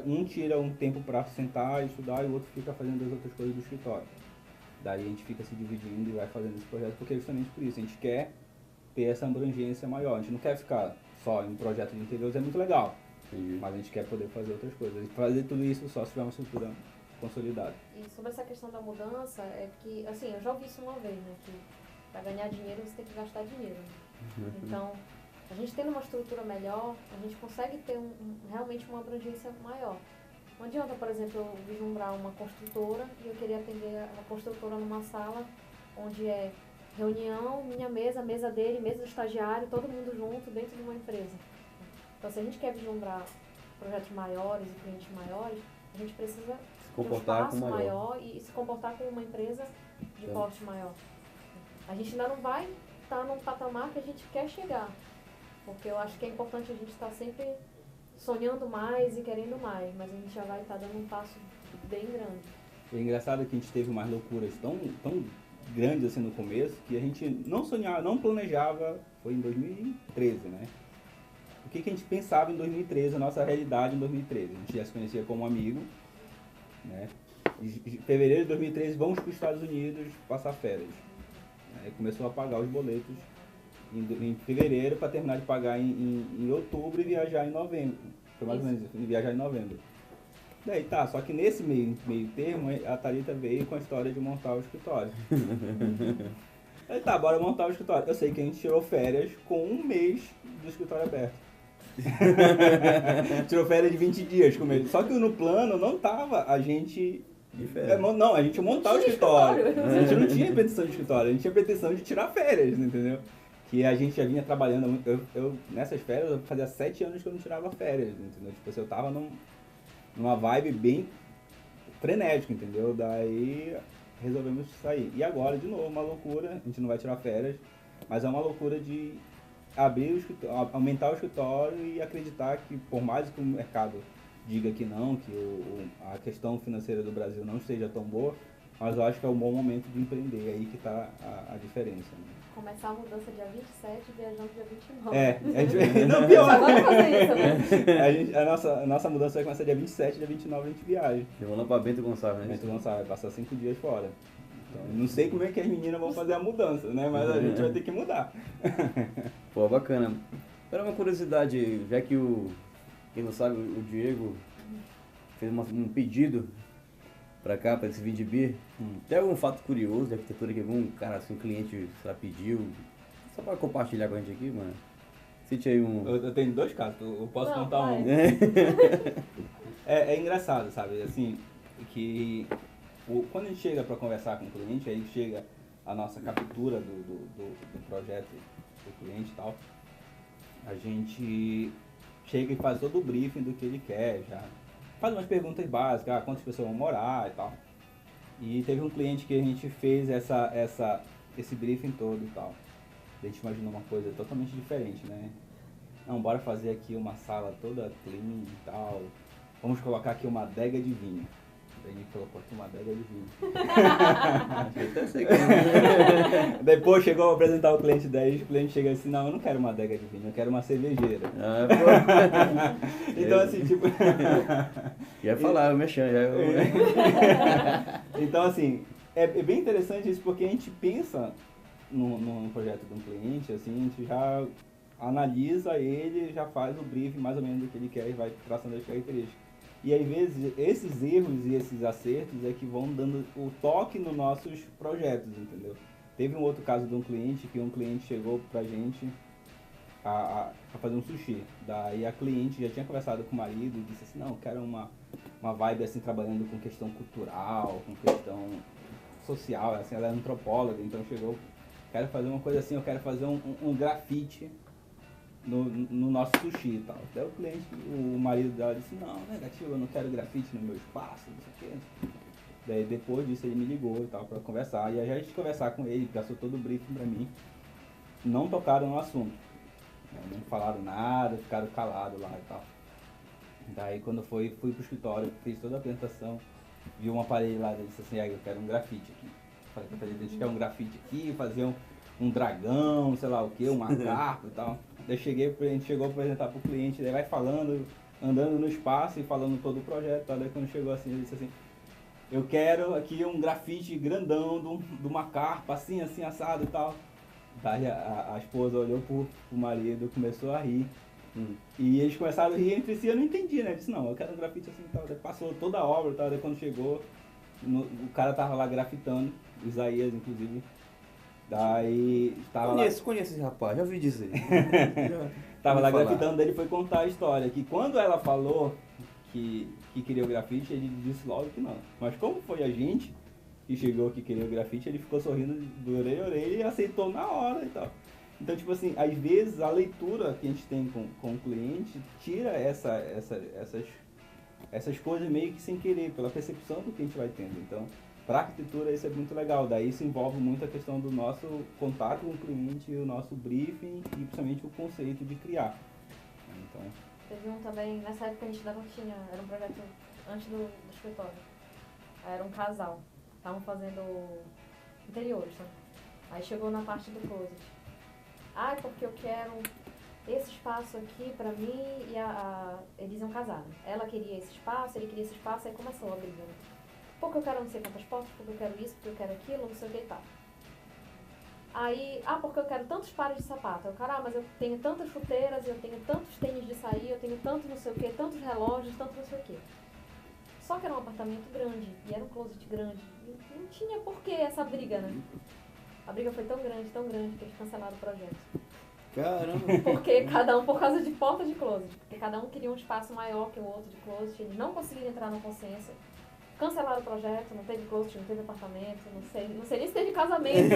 um tira um tempo para sentar e estudar e o outro fica fazendo as outras coisas do escritório. Daí a gente fica se dividindo e vai fazendo esse projeto, porque é justamente por isso, a gente quer ter essa abrangência maior, a gente não quer ficar só em projeto de interiores, é muito legal, mas a gente quer poder fazer outras coisas, e fazer tudo isso só se tiver uma estrutura consolidada. E sobre essa questão da mudança, é que, assim, eu já ouvi isso uma vez, né, que para ganhar dinheiro você tem que gastar dinheiro. Então, a gente tendo uma estrutura melhor, a gente consegue ter realmente uma abrangência maior. Não adianta, por exemplo, eu vislumbrar uma construtora e eu queria atender a construtora numa sala onde é reunião, minha mesa, mesa dele, mesa do estagiário, todo mundo junto dentro de uma empresa. Então, se a gente quer vislumbrar projetos maiores e clientes maiores, a gente precisa se comportar ter um espaço maior e se comportar como uma empresa de porte maior. A gente ainda não vai estar num patamar que a gente quer chegar, porque eu acho que é importante a gente estar sempre sonhando mais e querendo mais, mas a gente já vai estar dando um passo bem grande. O engraçado é que a gente teve umas loucuras tão grandes assim no começo, que a gente não sonhava, não planejava, foi em 2013, né? O que a gente pensava em 2013, a nossa realidade em 2013? A gente já se conhecia como amigo, né? Em fevereiro de 2013, vamos para os Estados Unidos passar férias. Aí começou a pagar os boletos em fevereiro para terminar de pagar em outubro e viajar em novembro. Foi mais ou menos isso, viajar em novembro. Daí tá, só que nesse meio termo, a Thalita veio com a história de montar o escritório. Aí tá, bora montar o escritório. Eu sei que a gente tirou férias com um mês do escritório aberto. Tirou férias de 20 dias com ele. Só que no plano não tava a gente... Não, a gente ia montar o escritório. A gente não tinha pretensão de escritório, a gente tinha pretensão de tirar férias, entendeu? Que a gente já vinha trabalhando. Eu nessas férias, eu fazia 7 anos que eu não tirava férias, entendeu? Tipo assim, eu tava numa vibe bem frenética, entendeu? Daí resolvemos sair. E agora, de novo, uma loucura, a gente não vai tirar férias, mas é uma loucura de abrir o escritório, aumentar o escritório e acreditar que, por mais que o mercado diga que não, que a questão financeira do Brasil não esteja tão boa, mas eu acho que é um bom momento de empreender, aí que está a diferença. Né? Começar a mudança dia 27 e viajando dia 29. Não, pior. Vamos fazer isso, né? A nossa mudança vai começar dia 27, dia 29 a gente viaja. Levando pra Bento Gonçalves, né? Bento Gonçalves, vai passar 5 dias fora. Então, não sei como é que as meninas vão fazer a mudança, né? Mas a gente vai ter que mudar. Pô, bacana. Era uma curiosidade, já que quem não sabe, o Diego fez um pedido pra cá, pra esse vídeo de beer. Tem algum fato curioso de arquitetura que algum cara, assim, um cliente, sei lá, pediu? Só pra compartilhar com a gente aqui, mano. Cite aí um... Eu tenho 2 casos, eu posso Não, contar vai. um. É engraçado, sabe? Assim, que quando a gente chega para conversar com o cliente, aí chega a nossa captura do projeto do cliente e tal, a gente chega e faz todo o briefing do que ele quer, já faz umas perguntas básicas, quantas pessoas vão morar e tal. E teve um cliente que a gente fez esse briefing todo e tal. A gente imaginou uma coisa totalmente diferente, né? Não, bora fazer aqui uma sala toda clean e tal. Vamos colocar aqui uma adega de vinho. Daí a gente colocou aqui uma adega de vinho. Depois chegou a apresentar o cliente, daí o cliente chega assim, não, eu não quero uma adega de vinho, eu quero uma cervejeira. Então assim, tipo... Ia falar, eu mexendo. Então assim, é bem interessante isso, porque a gente pensa num projeto de um cliente, assim, a gente já analisa ele, já faz o briefing mais ou menos do que ele quer e vai traçando as características. E às vezes esses erros e esses acertos é que vão dando o toque nos nossos projetos, entendeu? Teve um outro caso de um cliente, que um cliente chegou pra gente a fazer um sushi. Daí a cliente já tinha conversado com o marido e disse assim, não, eu quero uma vibe assim, trabalhando com questão cultural, com questão social, assim, ela é antropóloga, então chegou, quero fazer uma coisa assim, eu quero fazer um grafite no nosso sushi e tal. Daí o cliente, o marido dela disse, não, negativo, eu não quero grafite no meu espaço, não sei o quê. Daí depois disso ele me ligou e tal pra conversar, e aí a gente conversar com ele, passou todo o briefing pra mim, não tocaram no assunto, né? Não falaram nada, ficaram calados lá e tal. Daí quando fui pro escritório, fiz toda a apresentação, vi uma parede lá, ele disse assim, eu quero um grafite aqui. Falei pra ele, a gente quer um grafite aqui, fazer um dragão, sei lá o que, um macaco e tal. Daí a gente chegou a apresentar pro cliente, daí vai falando, andando no espaço e falando todo o projeto, tal. Daí quando chegou assim, ele disse assim, eu quero aqui um grafite grandão de uma carpa, assim, assado e tal. Daí a esposa olhou pro marido, começou a rir. E eles começaram a rir entre si, eu não entendi, né? Eu disse, não, eu quero um grafite assim e tal. Daí passou toda a obra e tal, daí quando chegou, o cara tava lá grafitando, o Isaías, inclusive. Daí estava Conheço esse rapaz, já ouvi dizer. Tava lá grafitando, daí ele foi contar a história, que quando ela falou que queria o grafite, ele disse logo que não. Mas como foi a gente que chegou que queria o grafite, ele ficou sorrindo de orelha a orelha e aceitou na hora e tal. Então, tipo assim, às vezes a leitura que a gente tem com o cliente tira essas coisas meio que sem querer, pela percepção do que a gente vai tendo. Então, para arquitetura isso é muito legal, daí isso envolve muito a questão do nosso contato com o cliente, o nosso briefing e principalmente o conceito de criar. Então... Teve um também, nessa época a gente ainda não tinha, era um projeto antes do escritório. Era um casal, estavam fazendo interiores, sabe? Aí chegou na parte do closet. Porque eu quero esse espaço aqui pra mim e eles iam casar. Ela queria esse espaço, ele queria esse espaço, aí começou a briga. Porque eu quero não sei quantas portas, porque eu quero isso, porque eu quero aquilo, não sei o que e tal. Aí, porque eu quero tantos pares de sapato. Eu quero, mas eu tenho tantas chuteiras, eu tenho tantos tênis de sair, eu tenho tanto não sei o que, tantos relógios, tanto não sei o que. Só que era um apartamento grande, e era um closet grande. E não tinha porquê essa briga, né? A briga foi tão grande, que eles cancelaram o projeto. Caramba! Porque cada um, por causa de porta de closet, porque cada um queria um espaço maior que o outro de closet, eles não conseguiram entrar no consenso. Cancelaram o projeto, não teve closet, não teve apartamento, não sei nem se teve casamento.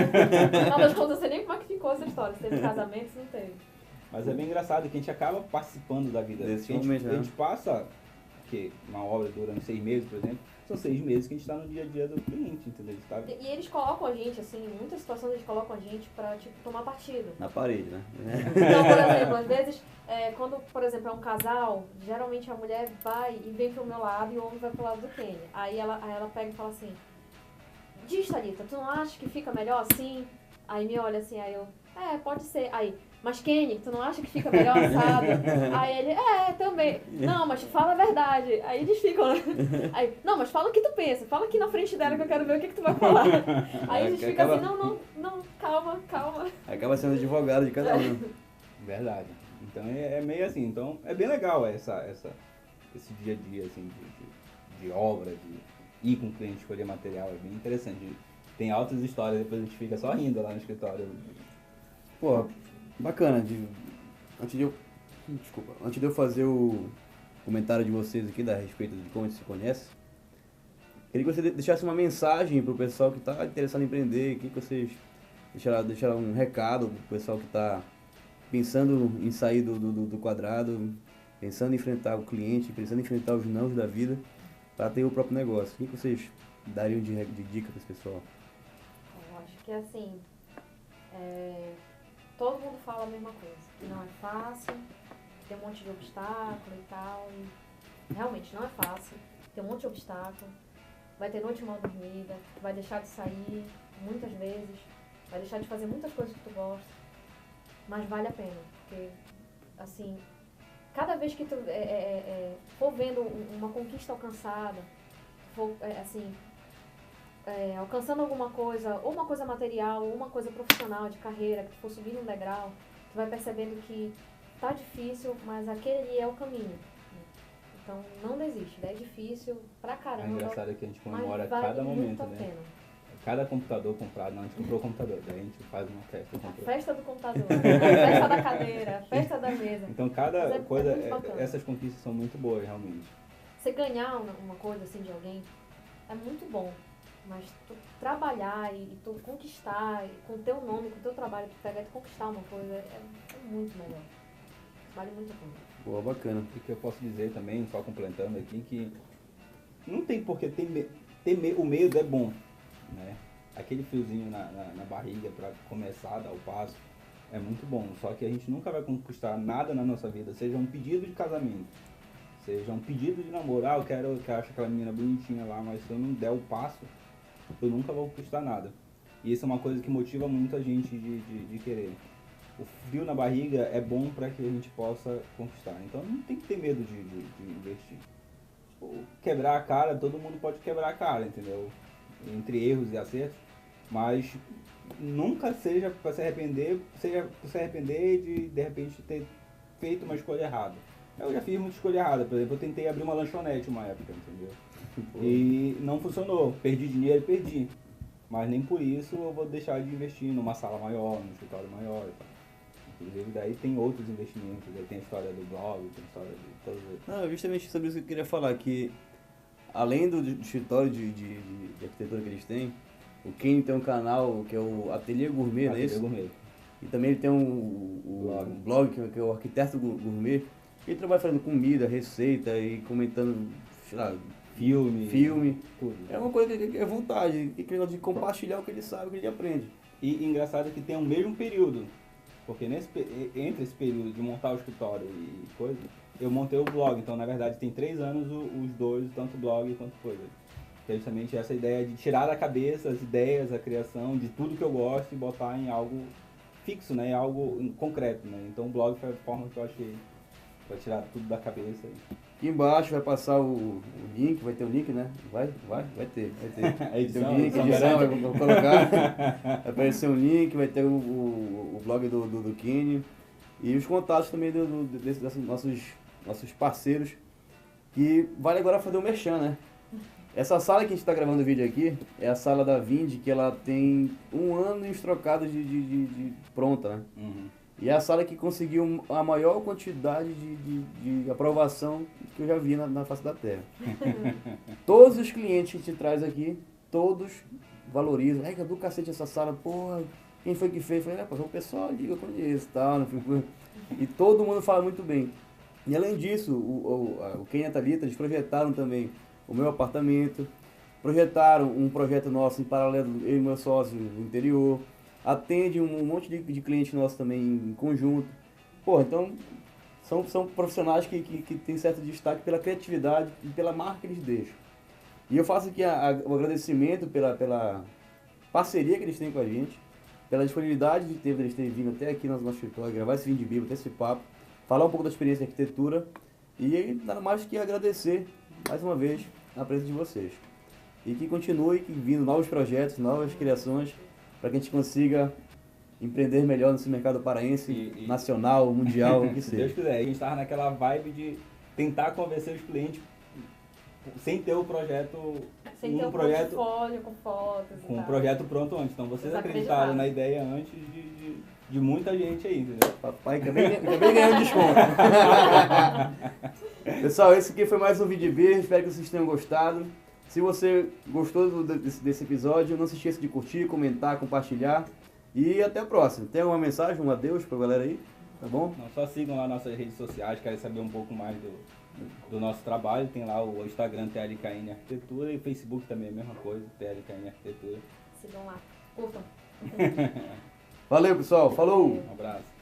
No final das contas, não sei nem como é que ficou essa história, se teve casamento, se não teve. Mas é bem engraçado que a gente acaba participando da vida. Desse a momento, gente passa, que uma obra durante 6 meses, por exemplo, são 6 meses que a gente está no dia a dia do cliente, entendeu? Tá? E eles colocam a gente, assim, em muitas situações eles colocam a gente pra, tipo, tomar partido. Na parede, né? Então, por exemplo, às vezes, quando, por exemplo, é um casal, geralmente a mulher vai e vem pro meu lado e o homem vai pro lado do Kenny. Aí ela pega e fala assim, diz, Thalita, tu não acha que fica melhor assim? Aí me olha assim, aí eu, pode ser. Aí, mas Kenny, tu não acha que fica melhor assado? Aí ele, também. Não, mas fala a verdade. Aí eles ficam, né? Aí, não, mas fala o que tu pensa. Fala aqui na frente dela que eu quero ver o que tu vai falar. Aí eles ficam assim, não, calma. Acaba sendo advogado de cada um. Verdade. Então é meio assim, então é bem legal esse dia a dia assim, de obra, de ir com o cliente escolher material, é bem interessante. Tem altas histórias, depois a gente fica só rindo lá no escritório. Pô, bacana. Antes de eu fazer o comentário de vocês aqui a respeito de como a gente se conhece, queria que você deixasse uma mensagem pro pessoal que está interessado em empreender, que vocês deixaram um recado pro pessoal que está pensando em sair do quadrado, pensando em enfrentar o cliente, pensando em enfrentar os nãos da vida para ter o próprio negócio. O que vocês dariam de dica para esse pessoal? Eu acho que assim, todo mundo fala a mesma coisa, que não é fácil, tem um monte de obstáculo e tal, e realmente não é fácil, tem um monte de obstáculo, vai ter noite mal dormida, vai deixar de sair muitas vezes, vai deixar de fazer muitas coisas que tu gosta, mas vale a pena, porque assim, cada vez que tu for vendo uma conquista alcançada, for alcançando alguma coisa, ou uma coisa material, ou uma coisa profissional, de carreira, que tu for subindo um degrau, tu vai percebendo que tá difícil, mas aquele ali é o caminho. Então não desiste, é difícil pra caramba. É engraçado que a gente comemora vale cada momento, né? Pena. Cada computador comprado, não, a gente comprou o computador, daí a gente faz uma festa. A festa do computador, a festa da cadeira, a festa da mesa. Então cada coisa, essas conquistas são muito boas, realmente. Você ganhar uma coisa assim de alguém é muito bom, mas tu trabalhar e tu conquistar, e com o teu nome, com o teu trabalho, tu pegar e tu conquistar uma coisa, é muito melhor. Vale muito a pena. Pô, bacana. O que eu posso dizer também, só complementando aqui, que não tem por que o medo é bom, né? Aquele friozinho na barriga para começar a dar o passo é muito bom, só que a gente nunca vai conquistar nada na nossa vida, seja um pedido de casamento, seja um pedido de namoro, eu acho aquela menina bonitinha lá, mas se eu não der o passo, eu nunca vou conquistar nada. E isso é uma coisa que motiva muito a gente de querer. O frio na barriga é bom para que a gente possa conquistar, então não tem que ter medo de investir. Quebrar a cara, todo mundo pode quebrar a cara, entendeu? Entre erros e acertos, mas nunca seja para se arrepender, de repente ter feito uma escolha errada. Eu já fiz muita escolha errada, por exemplo, eu tentei abrir uma lanchonete uma época, entendeu? E não funcionou, perdi dinheiro, mas nem por isso eu vou deixar de investir numa sala maior, num escritório maior e tal. Inclusive daí tem outros investimentos, aí tem a história do blog, tem a história de todas as... Não, justamente sobre isso que eu queria falar, que além do escritório de arquitetura que eles têm, o Kenny tem um canal que é o Ateliê Gourmet, não é isso? Gourmet. E também ele tem um blog que é o Arquiteto Gourmet. Ele trabalha fazendo comida, receita e comentando, sei lá, filme. Tudo. É uma coisa que é vontade, que é de compartilhar o que ele sabe, o que ele aprende. E engraçado que tem o mesmo período, porque entre esse período de montar o escritório e coisa, eu montei o blog. Então, na verdade, tem 3 anos os dois, tanto o blog quanto coisa. Que é justamente essa ideia de tirar da cabeça as ideias, a criação de tudo que eu gosto e botar em algo fixo, né? Em algo concreto, né? Então, o blog foi a forma que eu achei para tirar tudo da cabeça. Aqui embaixo vai passar o link, vai ter o link, né? Vai ter. A edição, tem o link, vou colocar. Vai aparecer um link, vai ter o blog do Kenny e os contatos também desses nossos parceiros, que vale agora fazer o merchan, né? Essa sala que a gente está gravando o vídeo aqui é a sala da Vind, que ela tem 1 ano e uns trocados de pronta, né? Uhum. E é a sala que conseguiu a maior quantidade de aprovação que eu já vi na face da Terra. Todos os clientes que a gente traz aqui, todos valorizam. É do cacete essa sala, porra, quem foi que fez? Eu falei, o pessoal liga, eu conheço e tal. E todo mundo fala muito bem. E além disso, o Kenny e a Thalita, eles projetaram também o meu apartamento, projetaram um projeto nosso em paralelo, eu e meu sócio, no interior, atende um monte de cliente nosso também em conjunto. Pô, então são profissionais que têm certo destaque pela criatividade e pela marca que eles deixam. E eu faço aqui o agradecimento pela parceria que eles têm com a gente, pela disponibilidade de tempo deles terem vindo até aqui no nosso escritório, gravar esse vídeo de Bíblia, ter esse papo, falar um pouco da experiência de arquitetura e nada mais que agradecer mais uma vez a presença de vocês. E que continue vindo novos projetos, novas criações, para que a gente consiga empreender melhor nesse mercado paraense, nacional, mundial, o que Se seja. Deus quiser, a gente estava naquela vibe de tentar convencer os clientes sem ter o projeto, Sem ter um portfólio com fotos e com tal. um projeto pronto antes. Então vocês Eles acreditaram acreditaram. na ideia antes de muita gente aí, entendeu? Papai acabei ganhando desconto. Pessoal, esse aqui foi mais um vídeo verde, espero que vocês tenham gostado. Se você gostou desse episódio, não se esqueça de curtir, comentar, compartilhar. E até a próxima. Tem alguma mensagem, um adeus pra galera aí? Tá bom? Não, só sigam lá nossas redes sociais, querem saber um pouco mais do nosso trabalho. Tem lá o Instagram TLKN Arquitetura e o Facebook também é a mesma coisa, TLKN Arquitetura. Sigam lá. Curtam. Valeu, pessoal. Falou! Um abraço.